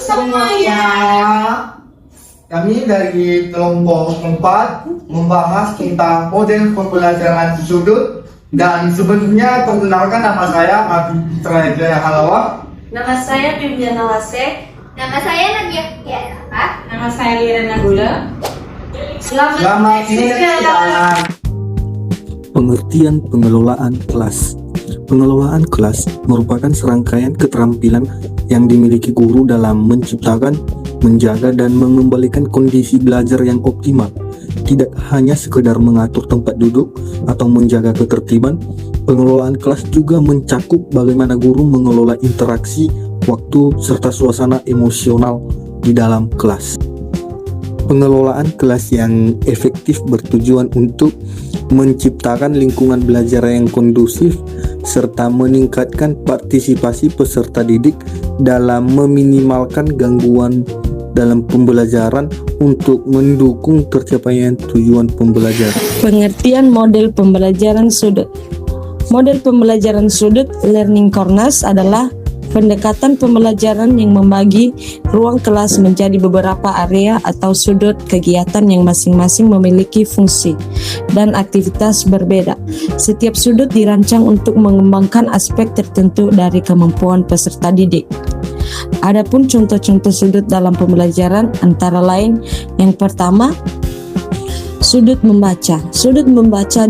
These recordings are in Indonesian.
semuanya. Kami dari kelompok 4 membahas tentang model pembelajaran sudut, dan sebelumnya perkenalkan, nama saya Abi Fitra Jaya Halawa. Nama saya Bibiana Wasek. Nama saya Nadia Tiara. Nama saya Lira Nagula. Selamat menyaksikan. Pengertian pengelolaan kelas. Pengelolaan kelas merupakan serangkaian keterampilan yang dimiliki guru dalam menciptakan, menjaga, dan mengembalikan kondisi belajar yang optimal. Tidak hanya sekedar mengatur tempat duduk atau menjaga ketertiban, pengelolaan kelas juga mencakup bagaimana guru mengelola interaksi, waktu, serta suasana emosional di dalam kelas. Pengelolaan kelas yang efektif bertujuan untuk menciptakan lingkungan belajar yang kondusif serta meningkatkan partisipasi peserta didik dalam meminimalkan gangguan dalam pembelajaran untuk mendukung tercapainya tujuan pembelajaran. Pengertian model pembelajaran sudut. Model pembelajaran sudut learning corners adalah pendekatan pembelajaran yang membagi ruang kelas menjadi beberapa area atau sudut kegiatan yang masing-masing memiliki fungsi dan aktivitas berbeda. Setiap sudut dirancang untuk mengembangkan aspek tertentu dari kemampuan peserta didik. Adapun contoh-contoh sudut dalam pembelajaran antara lain, yang pertama, sudut membaca. Sudut membaca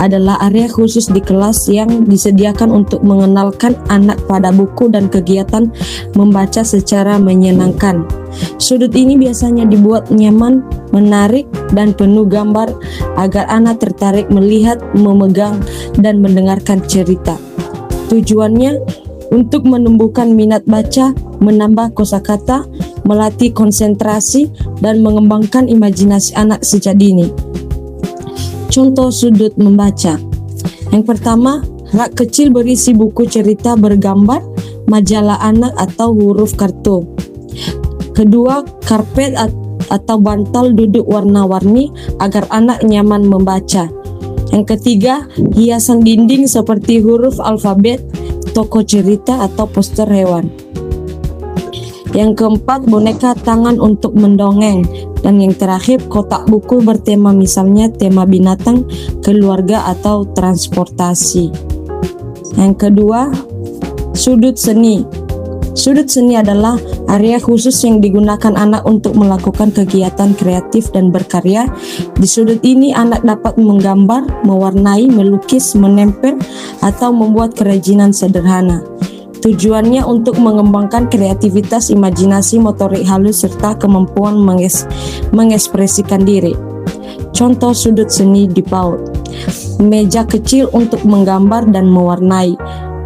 adalah area khusus di kelas yang disediakan untuk mengenalkan anak pada buku dan kegiatan membaca secara menyenangkan. Sudut ini biasanya dibuat nyaman, menarik, dan penuh gambar agar anak tertarik melihat, memegang, dan mendengarkan cerita. Tujuannya untuk menumbuhkan minat baca, menambah kosakata, melatih konsentrasi, dan mengembangkan imajinasi anak sejak dini. Contoh sudut membaca. Yang pertama, rak kecil berisi buku cerita bergambar, majalah anak atau huruf kartu. Kedua, karpet atau bantal duduk warna-warni agar anak nyaman membaca. Yang ketiga, hiasan dinding seperti huruf alfabet, toko cerita, atau poster hewan. Yang keempat, boneka tangan untuk mendongeng. Dan yang terakhir, kotak buku bertema, misalnya tema binatang, keluarga, atau transportasi. Yang kedua, sudut seni. Sudut seni adalah area khusus yang digunakan anak untuk melakukan kegiatan kreatif dan berkarya. Di sudut ini anak dapat menggambar, mewarnai, melukis, menempel, atau membuat kerajinan sederhana. Tujuannya untuk mengembangkan kreativitas, imajinasi, motorik halus, serta kemampuan mengekspresikan diri. Contoh sudut seni di PAUD. Meja kecil untuk menggambar dan mewarnai.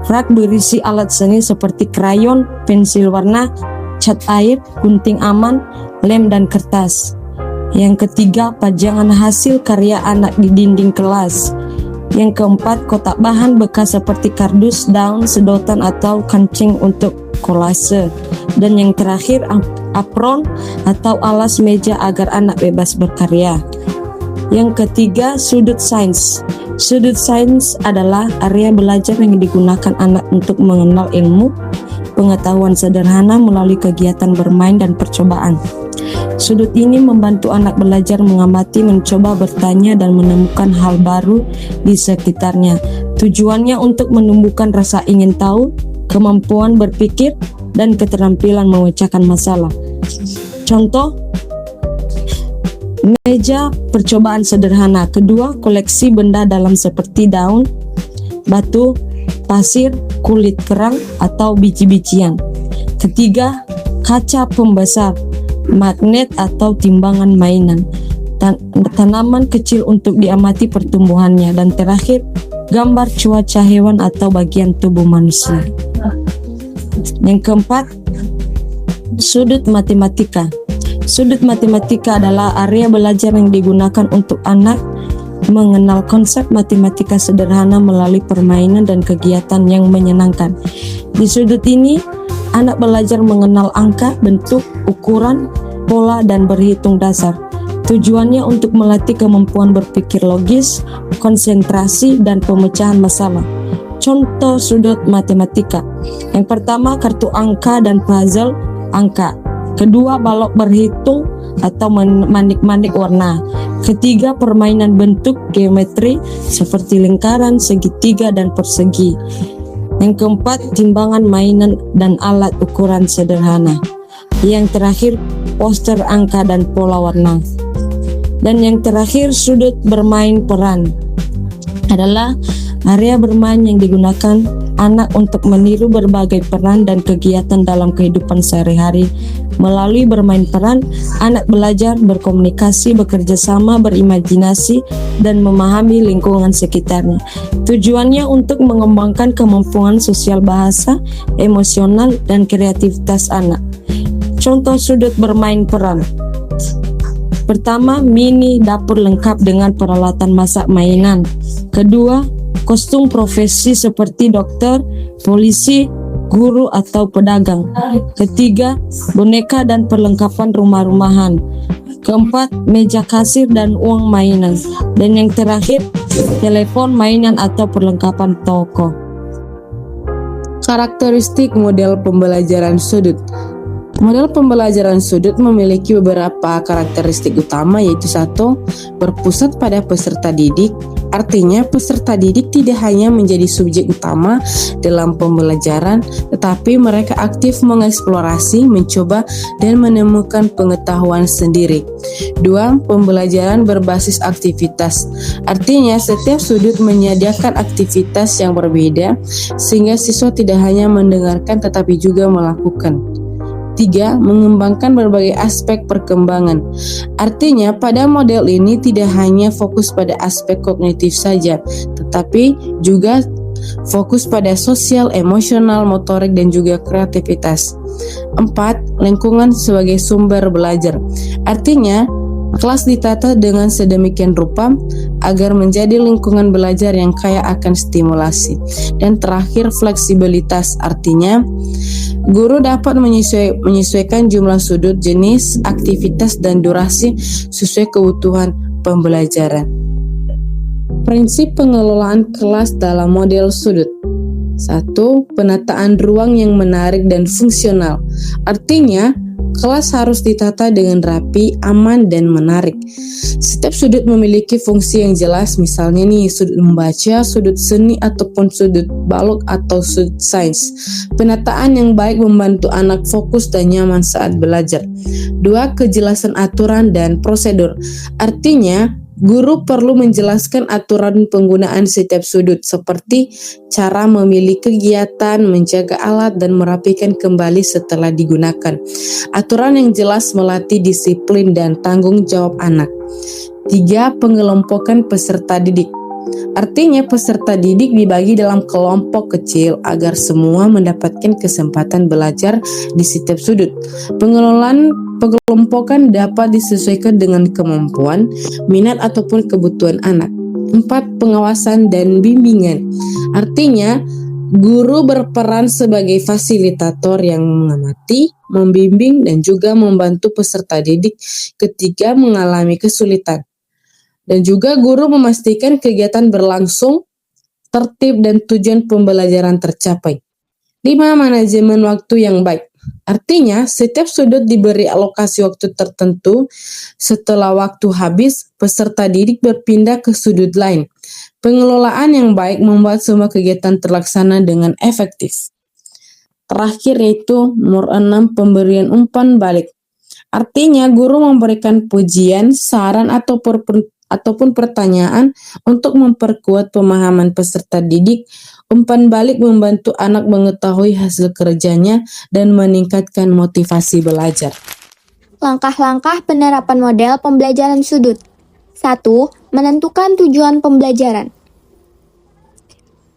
Rak berisi alat seni seperti krayon, pensil warna, cat air, gunting aman, lem, dan kertas. Yang ketiga, pajangan hasil karya anak di dinding kelas. Yang keempat, kotak bahan bekas seperti kardus, daun, sedotan, atau kancing untuk kolase. Dan yang terakhir, apron atau alas meja agar anak bebas berkarya. Yang ketiga, sudut sains. Sudut sains adalah area belajar yang digunakan anak untuk mengenal ilmu, pengetahuan sederhana melalui kegiatan bermain dan percobaan. Sudut ini membantu anak belajar mengamati, mencoba, bertanya, dan menemukan hal baru di sekitarnya. Tujuannya untuk menumbuhkan rasa ingin tahu, kemampuan berpikir, dan keterampilan memecahkan masalah. Contoh, meja percobaan sederhana. Kedua, koleksi benda dalam seperti daun, batu, pasir, kulit kerang, atau biji-bijian. Ketiga, kaca pembesar, magnet atau timbangan mainan, tanaman kecil untuk diamati pertumbuhannya, dan terakhir, gambar cuaca hewan atau bagian tubuh manusia. Yang keempat, sudut matematika. Sudut matematika adalah area belajar yang digunakan untuk anak mengenal konsep matematika sederhana melalui permainan dan kegiatan yang menyenangkan. Di sudut ini, anak belajar mengenal angka, bentuk, ukuran, pola, dan berhitung dasar. Tujuannya untuk melatih kemampuan berpikir logis, konsentrasi, dan pemecahan masalah. Contoh sudut matematika. Yang pertama, kartu angka dan puzzle. angka. Kedua, balok berhitung atau manik-manik warna. Ketiga, permainan bentuk geometri seperti lingkaran, segitiga, dan persegi. Yang keempat, timbangan mainan dan alat ukuran sederhana. Yang terakhir, poster angka dan pola warna. Dan yang terakhir, sudut bermain peran adalah area bermain yang digunakan anak untuk meniru berbagai peran dan kegiatan dalam kehidupan sehari-hari. Melalui bermain peran, anak belajar berkomunikasi, bekerja sama, berimajinasi, dan memahami lingkungan sekitarnya. Tujuannya untuk mengembangkan kemampuan sosial bahasa, emosional, dan kreativitas anak. Contoh sudut bermain peran. Pertama, mini dapur lengkap dengan peralatan masak mainan. Kedua, kostum profesi seperti dokter, polisi, guru, atau pedagang. Ketiga, boneka dan perlengkapan rumah-rumahan. Keempat, meja kasir dan uang mainan. Dan yang terakhir, telepon mainan atau perlengkapan toko. Karakteristik model pembelajaran sudut. Model pembelajaran sudut memiliki beberapa karakteristik utama, yaitu 1. Berpusat pada peserta didik. Artinya peserta didik tidak hanya menjadi subjek utama dalam pembelajaran, tetapi mereka aktif mengeksplorasi, mencoba, dan menemukan pengetahuan sendiri. 2. Pembelajaran berbasis aktivitas. Artinya setiap sudut menyediakan aktivitas yang berbeda, sehingga siswa tidak hanya mendengarkan tetapi juga melakukan. 3. Mengembangkan berbagai aspek perkembangan. Artinya pada model ini tidak hanya fokus pada aspek kognitif saja, tetapi juga fokus pada sosial, emosional, motorik, dan juga kreativitas. 4. Lingkungan sebagai sumber belajar. Artinya kelas ditata dengan sedemikian rupa agar menjadi lingkungan belajar yang kaya akan stimulasi. Dan terakhir, fleksibilitas. Artinya guru dapat menyesuaikan jumlah sudut, jenis, aktivitas, dan durasi sesuai kebutuhan pembelajaran. Prinsip pengelolaan kelas dalam model sudut. 1. Penataan ruang yang menarik dan fungsional. Artinya kelas harus ditata dengan rapi, aman, dan menarik. Setiap sudut memiliki fungsi yang jelas, misalnya sudut membaca, sudut seni, ataupun sudut balok atau sudut sains. Penataan yang baik membantu anak fokus dan nyaman saat belajar. 2. Kejelasan aturan dan prosedur. Artinya guru perlu menjelaskan aturan penggunaan setiap sudut, seperti cara memilih kegiatan, menjaga alat, dan merapikan kembali setelah digunakan. Aturan yang jelas melatih disiplin dan tanggung jawab anak. 3. Pengelompokan peserta didik. Artinya peserta didik dibagi dalam kelompok kecil agar semua mendapatkan kesempatan belajar di setiap sudut. Pengelompokan dapat disesuaikan dengan kemampuan, minat, ataupun kebutuhan anak. 4. Pengawasan dan bimbingan. Artinya guru berperan sebagai fasilitator yang mengamati, membimbing, dan juga membantu peserta didik ketika mengalami kesulitan. Dan juga guru memastikan kegiatan berlangsung tertib dan tujuan pembelajaran tercapai. 5. Manajemen waktu yang baik. Artinya setiap sudut diberi alokasi waktu tertentu. Setelah waktu habis, peserta didik berpindah ke sudut lain. Pengelolaan yang baik membuat semua kegiatan terlaksana dengan efektif. Terakhir yaitu nomor 6, pemberian umpan balik. Artinya guru memberikan pujian, saran, ataupun pertanyaan untuk memperkuat pemahaman peserta didik. Umpan balik membantu anak mengetahui hasil kerjanya dan meningkatkan motivasi belajar. Langkah-langkah penerapan model pembelajaran sudut. 1. Menentukan tujuan pembelajaran.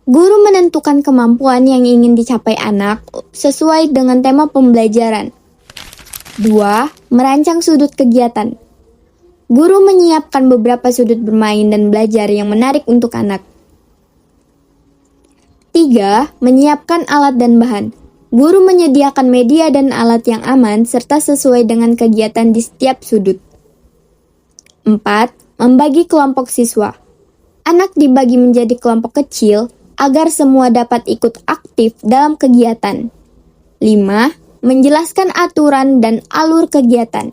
Guru menentukan kemampuan yang ingin dicapai anak sesuai dengan tema pembelajaran. 2. Merancang sudut kegiatan. Guru menyiapkan beberapa sudut bermain dan belajar yang menarik untuk anak. 3. Menyiapkan alat dan bahan. Guru menyediakan media dan alat yang aman serta sesuai dengan kegiatan di setiap sudut. 4. Membagi kelompok siswa. Anak dibagi menjadi kelompok kecil agar semua dapat ikut aktif dalam kegiatan. 5. menjelaskan aturan dan alur kegiatan.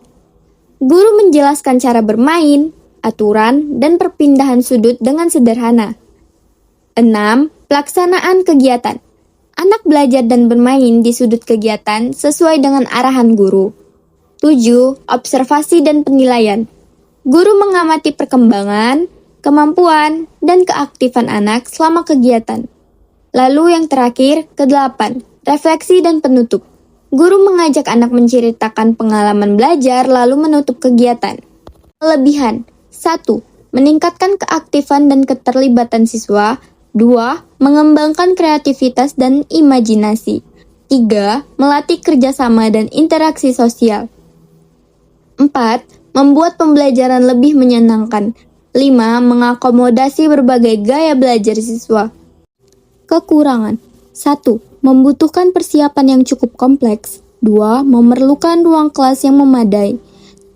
Guru menjelaskan cara bermain, aturan, dan perpindahan sudut dengan sederhana. 6. Pelaksanaan kegiatan. Anak belajar dan bermain di sudut kegiatan sesuai dengan arahan guru. 7. Observasi dan penilaian. Guru mengamati perkembangan, kemampuan, dan keaktifan anak selama kegiatan. Lalu yang terakhir, ke-8, refleksi dan penutup. Guru mengajak anak menceritakan pengalaman belajar lalu menutup kegiatan. Kelebihan. 1. Meningkatkan keaktifan dan keterlibatan siswa. 2. Mengembangkan kreativitas dan imajinasi. 3. Melatih kerjasama dan interaksi sosial. 4. Membuat pembelajaran lebih menyenangkan. 5. Mengakomodasi berbagai gaya belajar siswa. Kekurangan. 1. Membutuhkan persiapan yang cukup kompleks. 2. Memerlukan ruang kelas yang memadai.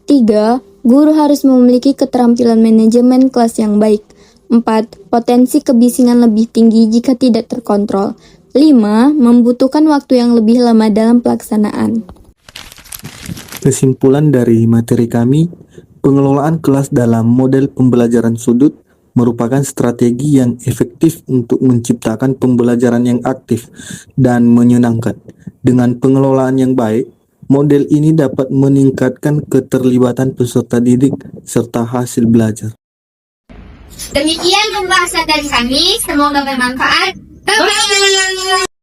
3. Guru harus memiliki keterampilan manajemen kelas yang baik. 4. Potensi kebisingan lebih tinggi jika tidak terkontrol. 5. Membutuhkan waktu yang lebih lama dalam pelaksanaan. Kesimpulan dari materi kami, pengelolaan kelas dalam model pembelajaran sudut merupakan strategi yang efektif untuk menciptakan pembelajaran yang aktif dan menyenangkan. Dengan pengelolaan yang baik, model ini dapat meningkatkan keterlibatan peserta didik serta hasil belajar. Demikian pembahasan dari kami, semoga bermanfaat. Bye-bye.